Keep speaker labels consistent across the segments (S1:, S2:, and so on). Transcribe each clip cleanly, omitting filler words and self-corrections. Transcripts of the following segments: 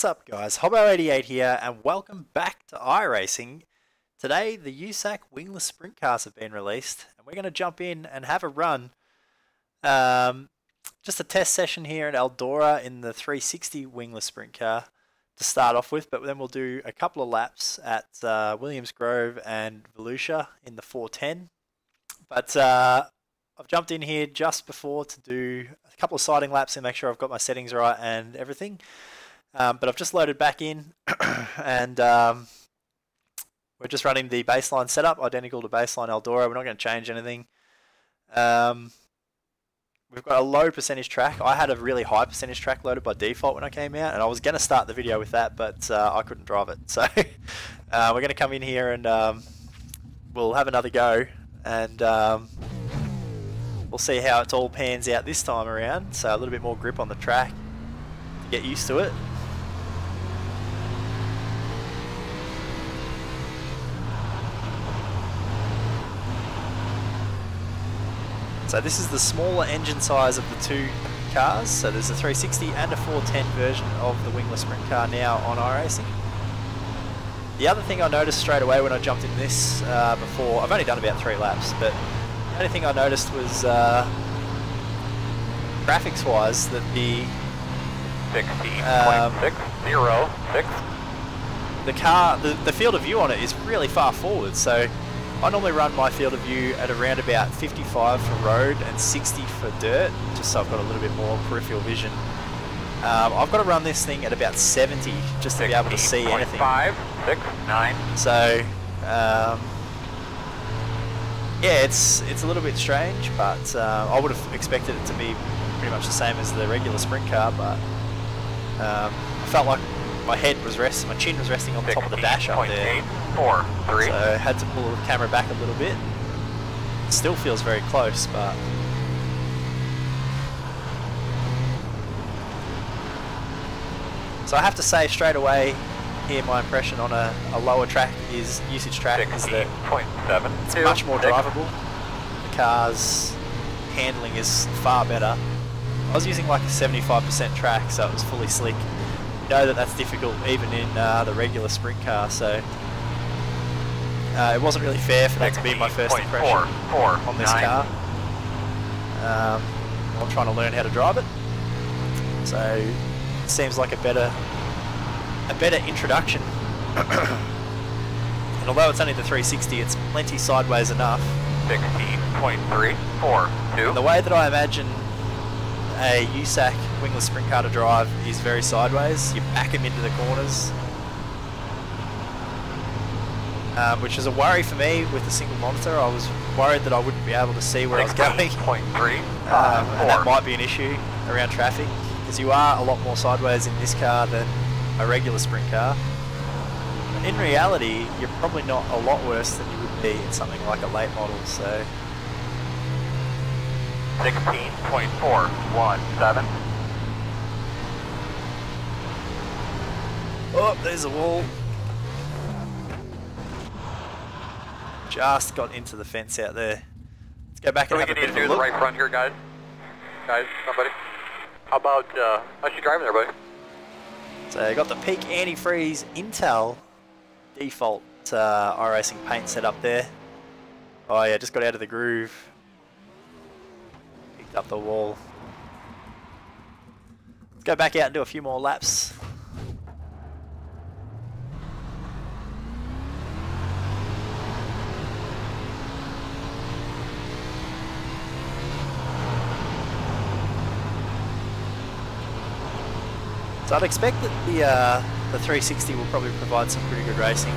S1: up guys, Hobo88 here and welcome back to iRacing. Today the USAC Wingless Sprintcars have been released and we're going to jump in and have a run. Just a test session here at Eldora in the 360 Wingless Sprint car to start off with, but then we'll do a couple of laps at Williams Grove and Volusia in the 410. But I've jumped in here just before to do a couple of sighting laps and make sure I've got my settings right and everything. But I've just loaded back in and we're just running the baseline setup, identical to baseline Eldora. We're not going to change anything. We've got a low percentage track. I had a really high percentage track loaded by default when I came out, and I was going to start the video with that, but I couldn't drive it. So we're going to come in here and we'll have another go, and we'll see how it all pans out this time around. So a little bit more grip on the track to get used to it. So this is the smaller engine size of the two cars. So there's a 360 and a 410 version of the Wingless Sprint car now on iRacing. The other thing I noticed straight away when I jumped in this before, I've only done about 3 laps, but the only thing I noticed was graphics wise that the
S2: 16.606
S1: the car, the field of view on it is really far forward. So I normally run my field of view at around about 55 for road and 60 for dirt, just so I've got a little bit more peripheral vision. I've got to run this thing at about 70 just to be able to see anything.
S2: 569.
S1: So yeah, it's a little bit strange, but I would have expected it to be pretty much the same as the regular sprint car, but I felt like my head was resting, my chin was resting on the top of the dash up there.
S2: 843.
S1: So I had to pull the camera back a little bit. It still feels very close, but so I have to say straight away here, my impression on a lower track is usage track is that it's much more drivable. The car's handling is far better. I was using like a 75% track, so it was fully slick. You know that's difficult even in the regular sprint car, so it wasn't really fair for that to be my first impression on this car. I'm trying to learn how to drive it, so it seems like a better introduction. And although it's only the 360, it's plenty sideways enough.
S2: 16.342.
S1: The way that I imagine a USAC Wingless Sprint car to drive is very sideways. You back them into the corners, which is a worry for me with the single monitor. I was worried that I wouldn't be able to see where I was going, and that might be an issue around traffic, because you are a lot more sideways in this car than a regular sprint car. In reality, you're probably not a lot worse than you would be in something like a late model. So
S2: 16.417.
S1: oh, there's a wall. Just got into the fence out there. Let's go back and have a bit of a look.
S2: The right front here, guys. Somebody. How about, how's she driving there, buddy?
S1: So you got the peak antifreeze Intel default iRacing paint set up there. Oh yeah, just got out of the groove. Picked up the wall. Let's go back out and do a few more laps. So I'd expect that the 360 will probably provide some pretty good racing.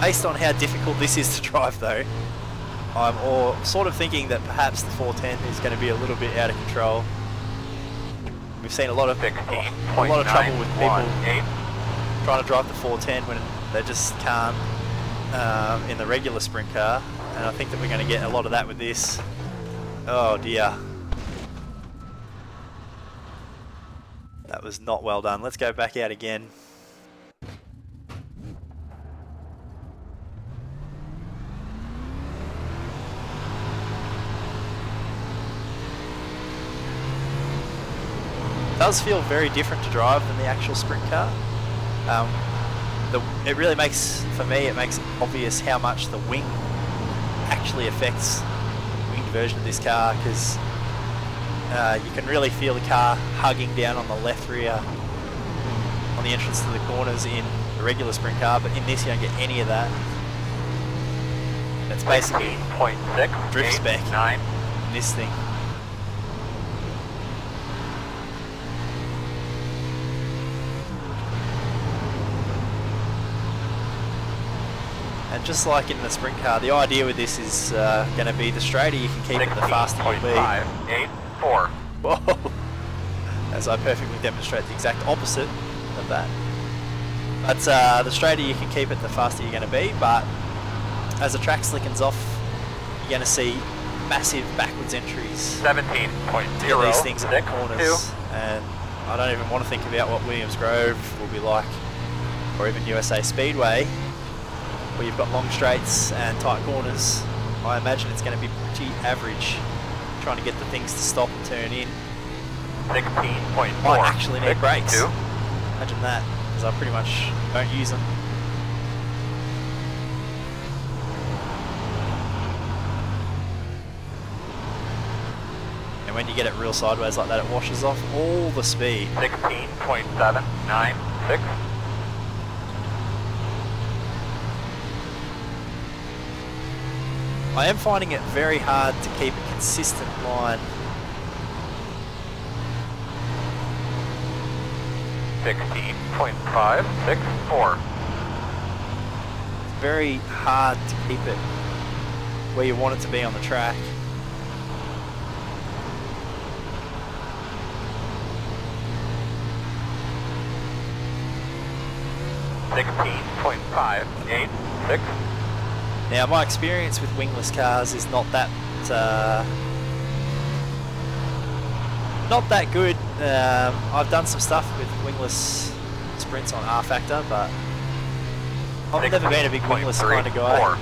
S1: Based on how difficult this is to drive though, I'm sort of thinking that perhaps the 410 is going to be a little bit out of control. We've seen a lot of trouble with people trying to drive the 410 when they just can't in the regular sprint car, and I think that we're going to get a lot of that with this. Oh dear. That was not well done. Let's go back out again. does feel very different to drive than the actual sprint car. It really makes, for me, it makes obvious how much the wing actually affects the winged version of this car, because you can really feel the car hugging down on the left rear on the entrance to the corners in the regular sprint car, but in this you don't get any of that. It's basically
S2: 16.6
S1: drift spec in this thing. And just like in the sprint car, the idea with this is going to be the straighter you can keep it, the faster you'll be.
S2: 16.584.
S1: Whoa! As I perfectly demonstrate the exact opposite of that. But the straighter you can keep it, the faster you're going to be. But as the track slickens off, you're going to see massive backwards entries.
S2: 17.0.
S1: These things at the corners, and I don't even want to think about what Williams Grove will be like, or even USA Speedway, where you've got long straights and tight corners. I imagine it's going to be pretty average, trying to get the things to stop and turn in.
S2: 16.4.
S1: Might actually need brakes. Imagine that, because I pretty much don't use them. And when you get it real sideways like that, it washes off all the speed.
S2: 16.796.
S1: I am finding it very hard to keep a consistent line.
S2: 16.564.
S1: It's very hard to keep it where you want it to be on the track.
S2: $16.586.
S1: Now, my experience with wingless cars is not that good. I've done some stuff with wingless sprints on R Factor, but I've never been a big wingless kind of guy.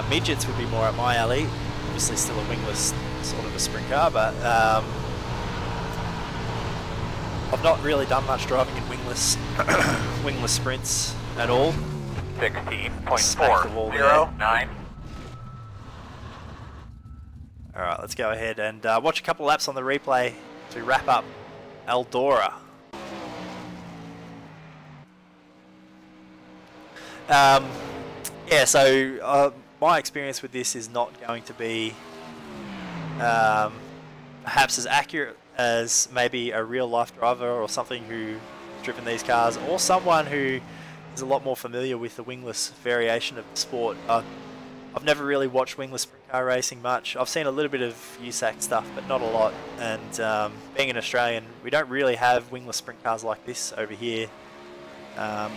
S1: Midgets would be more up my alley. Obviously, still a wingless sort of a sprint car, but I've not really done much driving in wingless wingless sprints at all.
S2: 16.409.
S1: Alright, let's go ahead and watch a couple laps on the replay to wrap up Eldora. Yeah, so my experience with this is not going to be perhaps as accurate as maybe a real life driver or something who's driven these cars, or someone who is a lot more familiar with the wingless variation of the sport. I've never really watched wingless sprint car racing much. I've seen a little bit of USAC stuff, but not a lot. And being an Australian, we don't really have wingless sprint cars like this over here. Not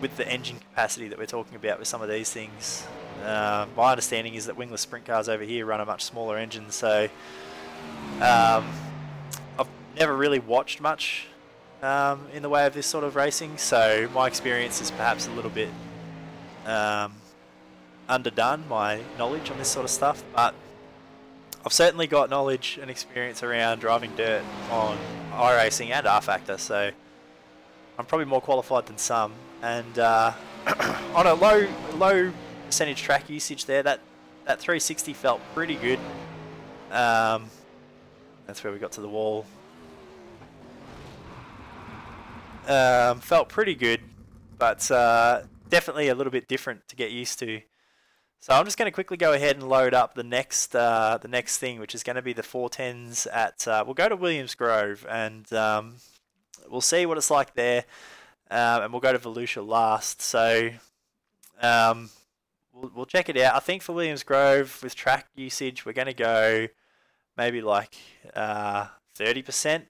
S1: with the engine capacity that we're talking about with some of these things. My understanding is that wingless sprint cars over here run a much smaller engine, so I've never really watched much in the way of this sort of racing, so my experience is perhaps a little bit underdone, my knowledge on this sort of stuff, but I've certainly got knowledge and experience around driving dirt on iRacing and R Factor, so I'm probably more qualified than some. And on a low percentage track usage there, that 360 felt pretty good. That's where we got to the wall. Felt pretty good, but definitely a little bit different to get used to. So I'm just going to quickly go ahead and load up the next thing, which is going to be the 410s at. We'll go to Williams Grove and we'll see what it's like there, and we'll go to Volusia last. So we'll check it out. I think for Williams Grove with track usage, we're going to go maybe like 30%.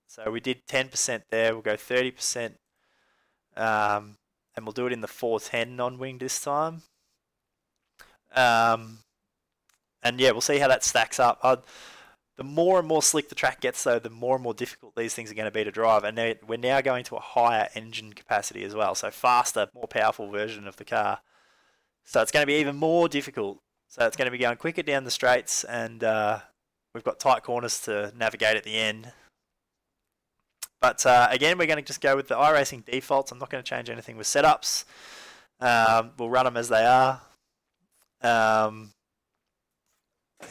S1: So we did 10% there, we'll go 30%, and we'll do it in the 410 non-wing this time. And yeah, we'll see how that stacks up. The more and more slick the track gets though, the more and more difficult these things are going to be to drive, and we're now going to a higher engine capacity as well, so faster, more powerful version of the car. So it's going to be even more difficult. So it's going to be going quicker down the straights and we've got tight corners to navigate at the end. But again, we're going to just go with the iRacing defaults. I'm not going to change anything with setups. We'll run them as they are. There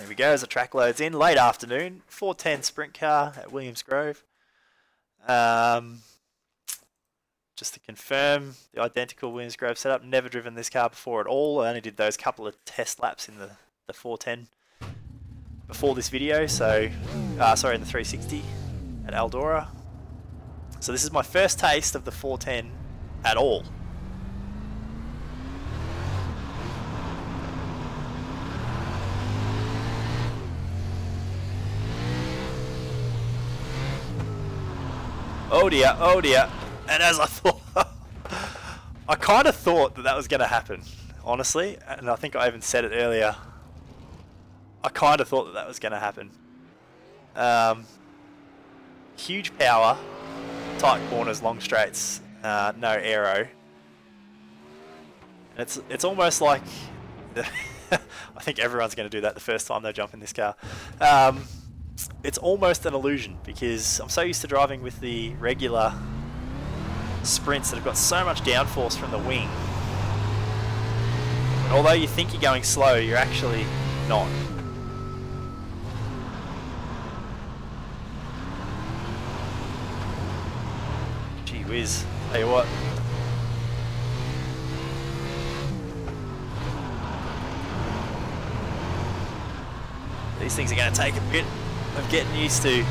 S1: we go, as the track loads in. Late afternoon, 410 sprint car at Williams Grove. Just to confirm, the identical Williams Grove setup. Never driven this car before at all. I only did those couple of test laps in the 410 before this video. So, sorry, in the 360 at Eldora. So this is my first taste of the 410 at all. Oh dear, oh dear. And as I thought, I kind of thought that was going to happen, honestly. And I think I even said it earlier. I kind of thought that was going to happen. Huge power, tight corners, long straights, no aero. And it's almost like, I think everyone's going to do that the first time they jump in this car. It's almost an illusion because I'm so used to driving with the regular sprints that have got so much downforce from the wing. And although you think you're going slow, you're actually not. Gee whiz, tell you what. These things are going to take a bit of getting used to.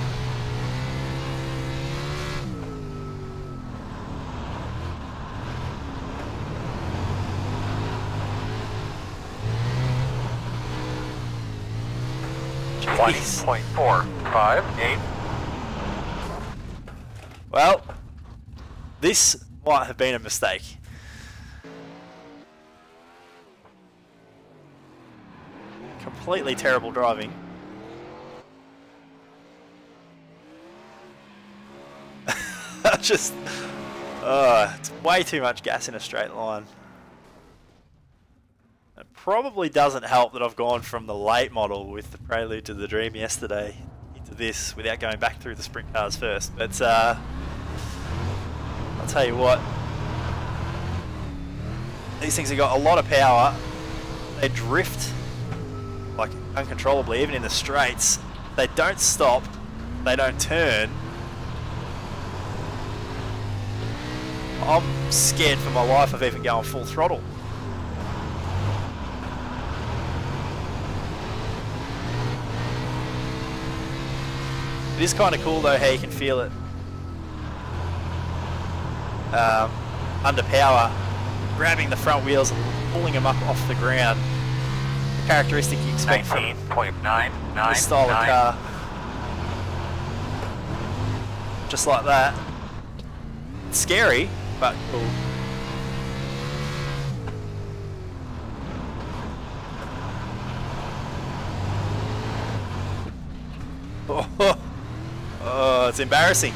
S1: Jeez.
S2: 20.458.
S1: Well, this might have been a mistake. Completely terrible driving. Just, it's way too much gas in a straight line. It probably doesn't help that I've gone from the late model with the Prelude to the Dream yesterday into this without going back through the sprint cars first. But I'll tell you what, these things have got a lot of power. They drift like uncontrollably, even in the straights. They don't stop, they don't turn. I'm scared for my life of even going full throttle. It is kind of cool though how you can feel it under power, grabbing the front wheels and pulling them up off the ground. The characteristic you expect from this style of car. Just like that. It's scary, but cool. Oh, it's embarrassing.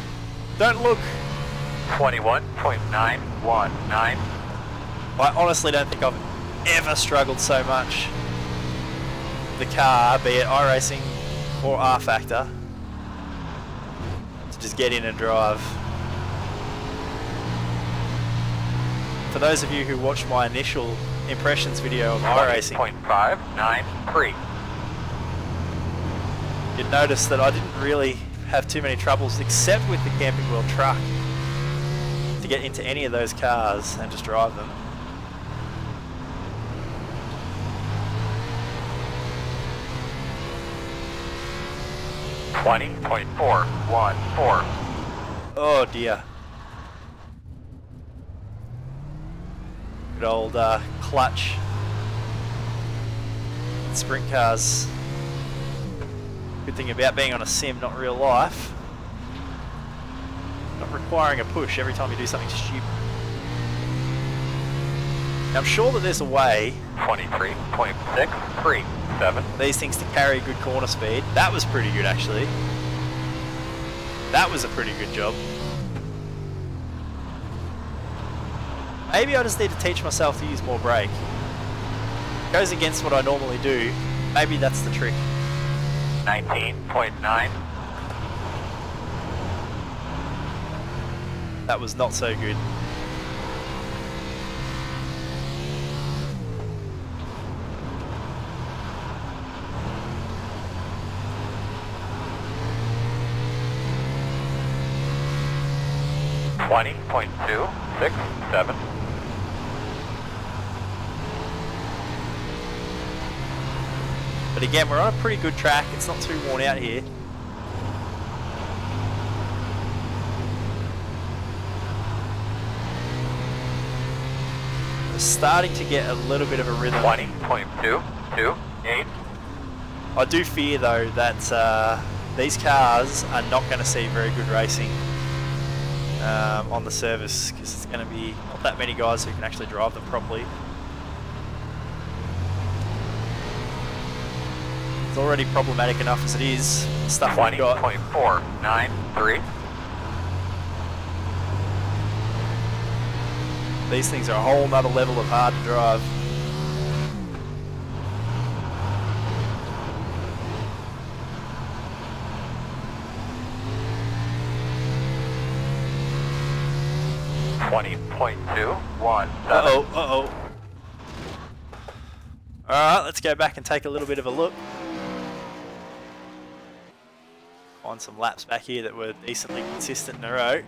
S1: Don't look.
S2: 21.919.
S1: I honestly don't think I've ever struggled so much with the car, be it iRacing or R Factor, to just get in and drive. For those of you who watched my initial impressions video of iRacing,
S2: 20.593.
S1: you'd notice that I didn't really have too many troubles except with the Camping World truck to get into any of those cars and just drive them.
S2: $20.414.
S1: Oh dear. Good old clutch. Sprint cars. Good thing about being on a sim, not real life. Not requiring a push every time you do something stupid. Now, I'm sure that there's a way
S2: 23.637.
S1: these things to carry good corner speed. That was pretty good actually. That was a pretty good job. Maybe I just need to teach myself to use more brake. Goes against what I normally do. Maybe that's the trick.
S2: 19.9.
S1: That was not so good.
S2: $20.267.
S1: But again, we're on a pretty good track. It's not too worn out here. We're starting to get a little bit of a rhythm.
S2: 20.228.
S1: I do fear though that these cars are not going to see very good racing on the service, because it's going to be not that many guys who can actually drive them properly. It's already problematic enough as it is. Stuff we've got.
S2: 20.493.
S1: These things are a whole nother level of hard to drive. Uh-oh. Alright, let's go back and take a little bit of a look. Find some laps back here that were decently consistent in a row.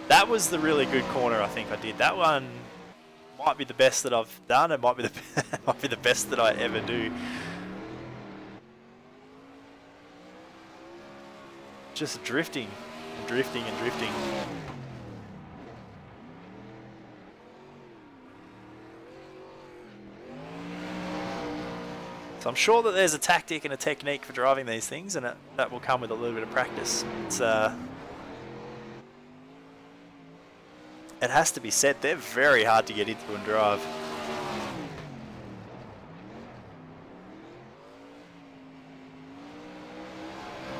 S1: That was the really good corner I think I did. That one might be the best that I've done. It might be the best that I ever do. Just drifting and drifting and drifting. So I'm sure that there's a tactic and a technique for driving these things, and that will come with a little bit of practice. It has to be said, they're very hard to get into and drive.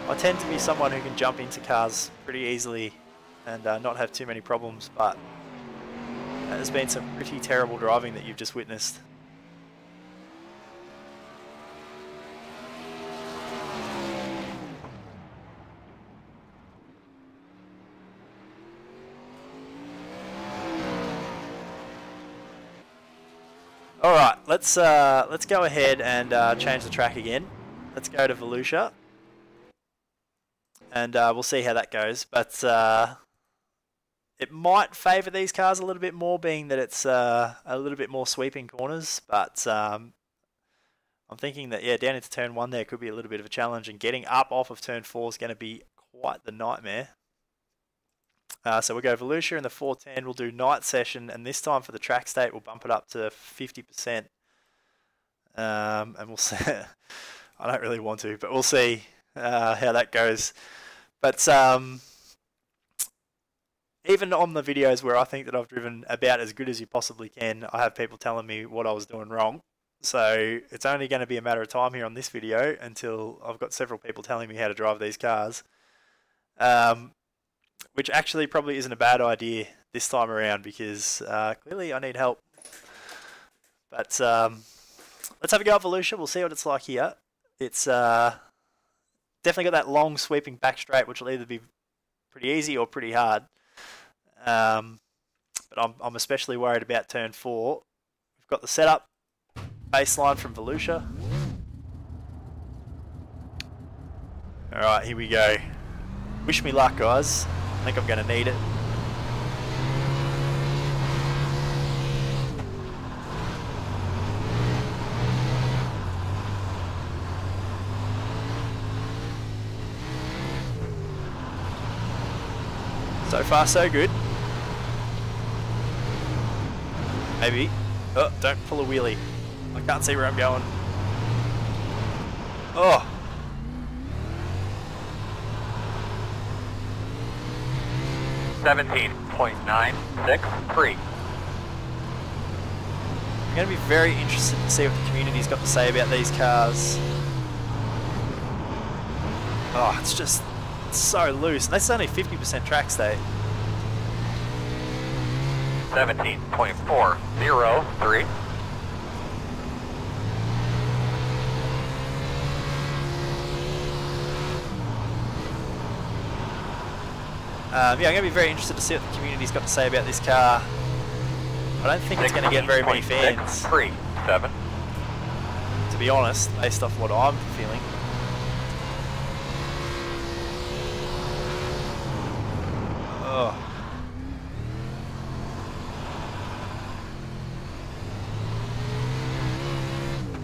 S1: I tend to be someone who can jump into cars pretty easily and not have too many problems, but there's been some pretty terrible driving that you've just witnessed. All right, let's go ahead and change the track again. Let's go to Volusia, and we'll see how that goes. But it might favour these cars a little bit more, being that it's a little bit more sweeping corners. But I'm thinking that, yeah, down into turn 1 there could be a little bit of a challenge, and getting up off of turn 4 is going to be quite the nightmare. So we'll go Volusia in the 410, we'll do night session, and this time for the track state we'll bump it up to 50%. And we'll see. I don't really want to, but we'll see how that goes. But even on the videos where I think that I've driven about as good as you possibly can, I have people telling me what I was doing wrong. So it's only going to be a matter of time here on this video until I've got several people telling me how to drive these cars. Which actually probably isn't a bad idea this time around, because clearly I need help. But let's have a go at Volusia. We'll see what it's like here. It's definitely got that long sweeping back straight, which will either be pretty easy or pretty hard. But I'm especially worried about turn 4. We've got the setup baseline from Volusia. Alright, here we go. Wish me luck, guys. I think I'm going to need it. So far, so good. Maybe. Oh, don't pull a wheelie. I can't see where I'm going. Oh.
S2: $17.963.
S1: I'm going to be very interested to see what the community's got to say about these cars. Oh, it's just so loose. And that's only 50% track state.
S2: 17.403.
S1: Yeah, I'm going to be very interested to see what the community's got to say about this car. I don't think it's going to get very many fans.
S2: 3-7.
S1: To be honest, based off what I'm feeling. Oh.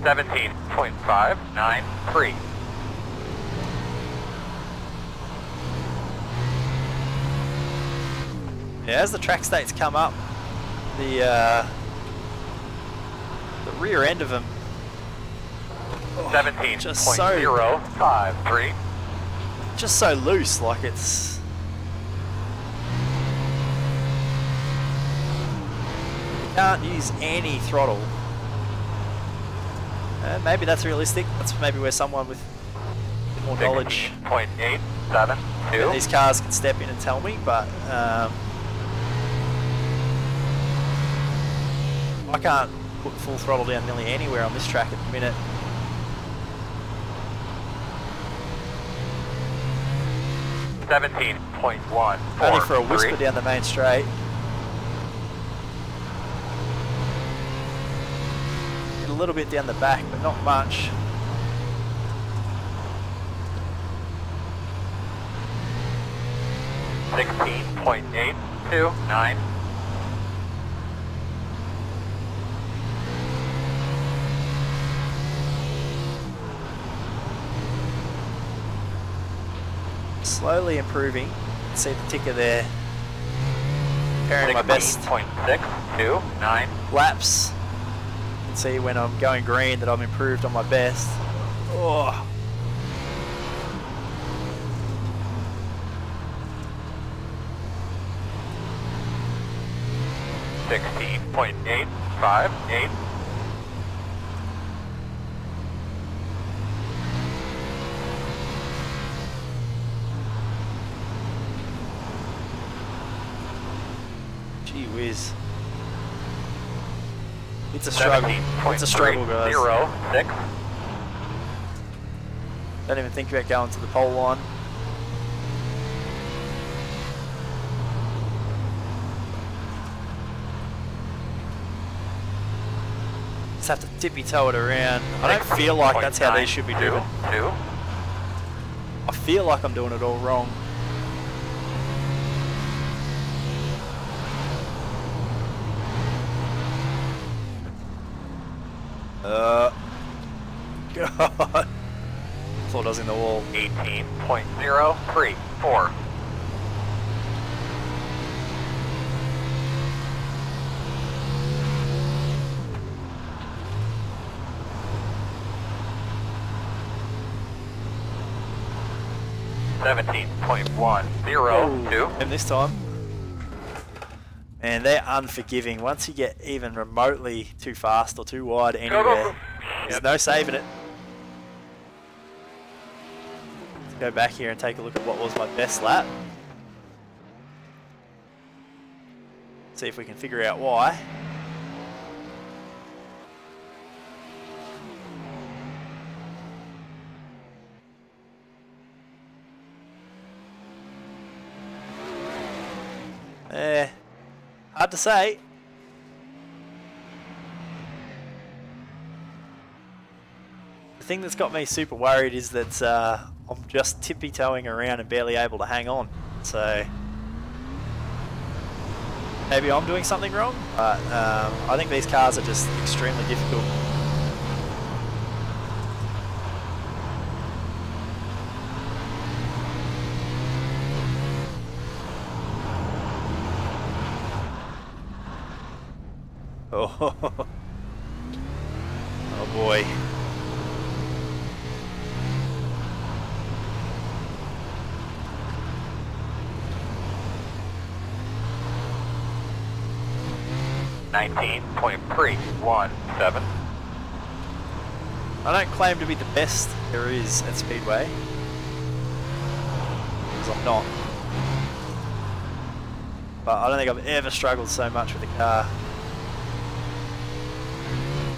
S2: 17.593.
S1: Yeah, as the track states come up, the rear end of them,
S2: 17.053.
S1: just so loose, like it's. You can't use any throttle. Maybe that's realistic. That's maybe where someone with more knowledge.
S2: 16.872.
S1: These cars can step in and tell me, but I can't put full throttle down nearly anywhere on this track at the minute. Only for a whisper down the main straight. A little bit down the back, but not much.
S2: $16.829.
S1: Slowly improving. See the ticker there. Comparing my best
S2: 6.629
S1: laps. You can see when I'm going green that I'm improved on my best. Oh.
S2: $16.858.
S1: Gee whiz. It's a struggle. It's a struggle, guys.
S2: 06.
S1: Don't even think about going to the pole line. Just have to tippy toe it around. I don't feel like that's how these should be driven. I feel like I'm doing it all wrong. God. Thought I was in the wall.
S2: 18.034. $17.102.
S1: And this time, man, they're unforgiving. Once you get even remotely too fast or too wide anywhere, there's no saving it. Let's go back here and take a look at what was my best lap. See if we can figure out why. Hard to say. The thing that's got me super worried is that I'm just tippy-toeing around and barely able to hang on. So maybe I'm doing something wrong, but I think these cars are just extremely difficult. Oh, oh boy.
S2: $19.317.
S1: I don't claim to be the best there is at Speedway, because I'm not. But I don't think I've ever struggled so much with a car.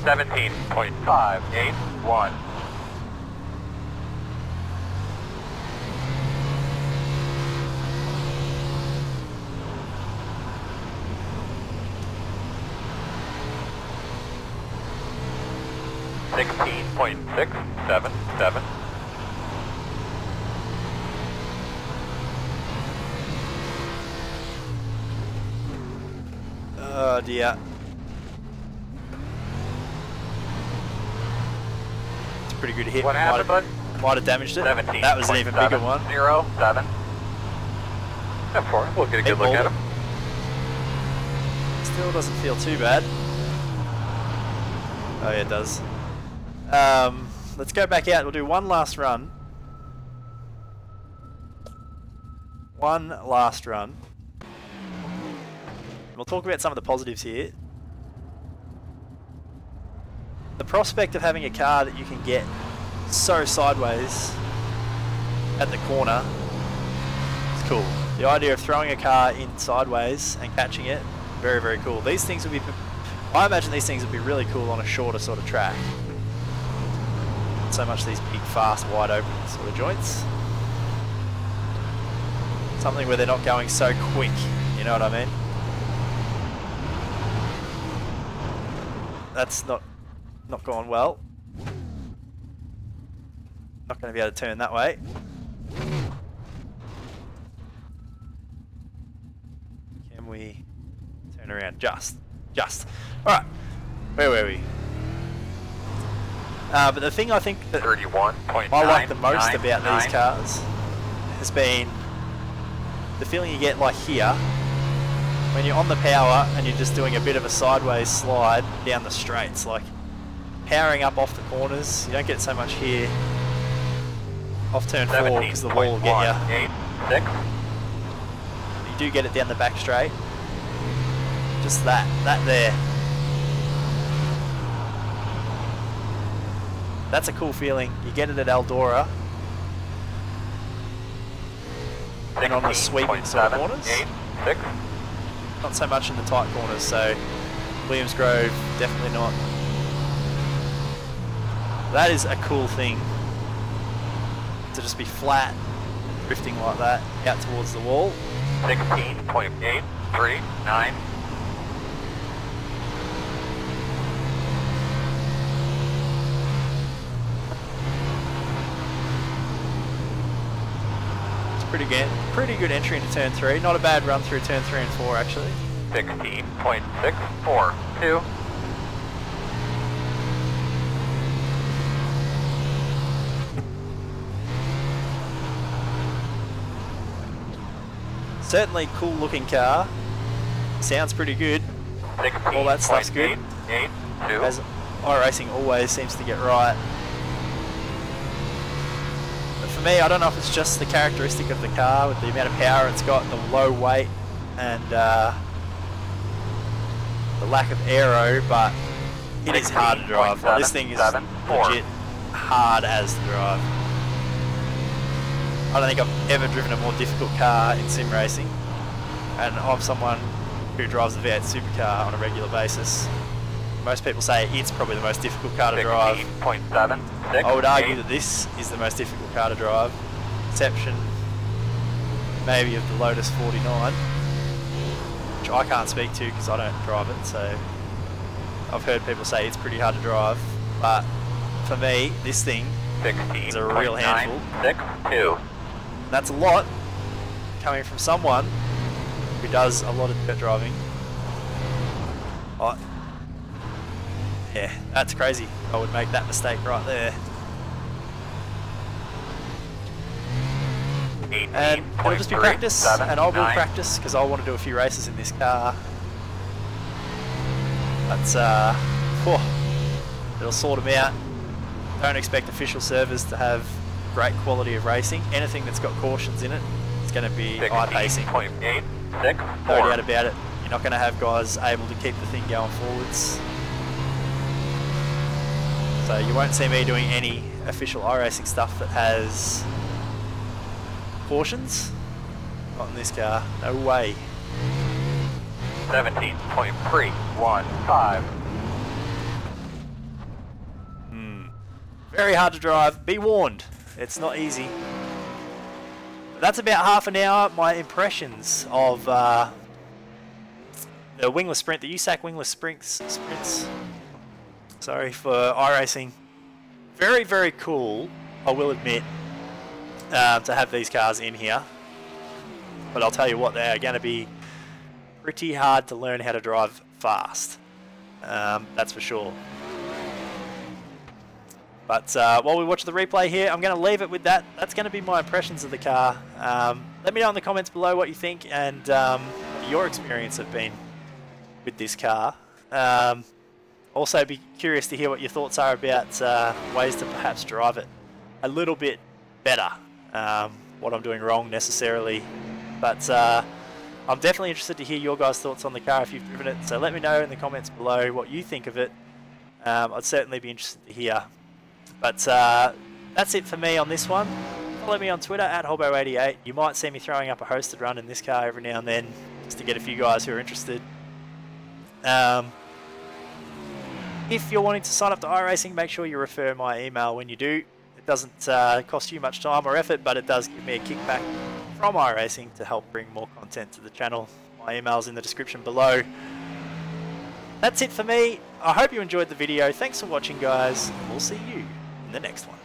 S2: 17.581. 16.677.
S1: Oh dear. It's a pretty good hit.
S2: What happened, bud?
S1: Might have damaged it.
S2: 17.
S1: That was an even bigger one.
S2: 07. 10-4. We'll get a good look at him.
S1: Still doesn't feel too bad. Oh yeah, it does. Let's go back out. We'll do one last run. One last run. We'll talk about some of the positives here. The prospect of having a car that you can get so sideways at the corner is cool. The idea of throwing a car in sideways and catching it, very, very cool. These things would be, I imagine these things would be really cool on a shorter sort of track. Not so much these big, fast, wide open sort of joints. Something where they're not going so quick, you know what I mean? That's not going well. Not going to be able to turn that way. Can we turn around? Just. Alright. Where were we? But the thing I think that
S2: 31.9
S1: I like the most about these cars has been the feeling you get like here when you're on the power and you're just doing a bit of a sideways slide down the straights, like powering up off the corners. You don't get so much here off turn 4 because the wall will get you. You do get it down the back straight. Just that there. That's a cool feeling. You get it at Eldora. And on the sweeping sort of corners. Not so much in the tight corners, so Williams Grove, definitely not. That is a cool thing. To just be flat, drifting like that, out towards the wall.
S2: 16.839.
S1: Pretty good entry into turn 3. Not a bad run through turn 3 and 4 actually.
S2: 16.642.
S1: Certainly cool looking car. Sounds pretty good. All that stuff's good. As iRacing always seems to get right. But for me, I don't know if it's just the characteristic of the car with the amount of power it's got, the low weight and the lack of aero, but it is hard to drive. Like, this thing is legit hard as to drive. I don't think I've ever driven a more difficult car in sim racing, and I'm someone who drives the V8 supercar on a regular basis. Most people say it's probably the most difficult car to drive. I would argue that this is the most difficult car to drive, exception maybe of the Lotus 49, which I can't speak to because I don't drive it, so I've heard people say it's pretty hard to drive, but for me, this thing is a real handful. That's a lot coming from someone who does a lot of dirt driving. Oh, yeah, that's crazy. I would make that mistake right there. And it'll just be practice, and I will practice because I want to do a few races in this car. That's it'll sort them out. Don't expect official servers to have great quality of racing. Anything that's got cautions in it is going to be eye-pacing. No doubt about it. You're not going to have guys able to keep the thing going forwards. So you won't see me doing any official iRacing stuff that has cautions. Not in this car. No way.
S2: 17.315.
S1: Very hard to drive. Be warned. It's not easy. That's about half an hour. My impressions of the Wingless Sprint, the USAC Wingless Sprints. Sorry for iRacing very, very cool, I will admit, to have these cars in here. But I'll tell you what, they are going to be pretty hard to learn how to drive fast. That's for sure. But while we watch the replay here, I'm going to leave it with that. That's going to be my impressions of the car. Let me know in the comments below what you think and what your experience have been with this car. Also be curious to hear what your thoughts are about ways to perhaps drive it a little bit better. What I'm doing wrong necessarily. But I'm definitely interested to hear your guys' thoughts on the car if you've driven it. So let me know in the comments below what you think of it. I'd certainly be interested to hear. But that's it for me on this one. Follow me on Twitter at Holbo88. You might see me throwing up a hosted run in this car every now and then just to get a few guys who are interested. If you're wanting to sign up to iRacing, make sure you refer my email when you do. It doesn't cost you much time or effort, but it does give me a kickback from iRacing to help bring more content to the channel. My email's in the description below. That's it for me. I hope you enjoyed the video. Thanks for watching, guys. We'll see you in the next one.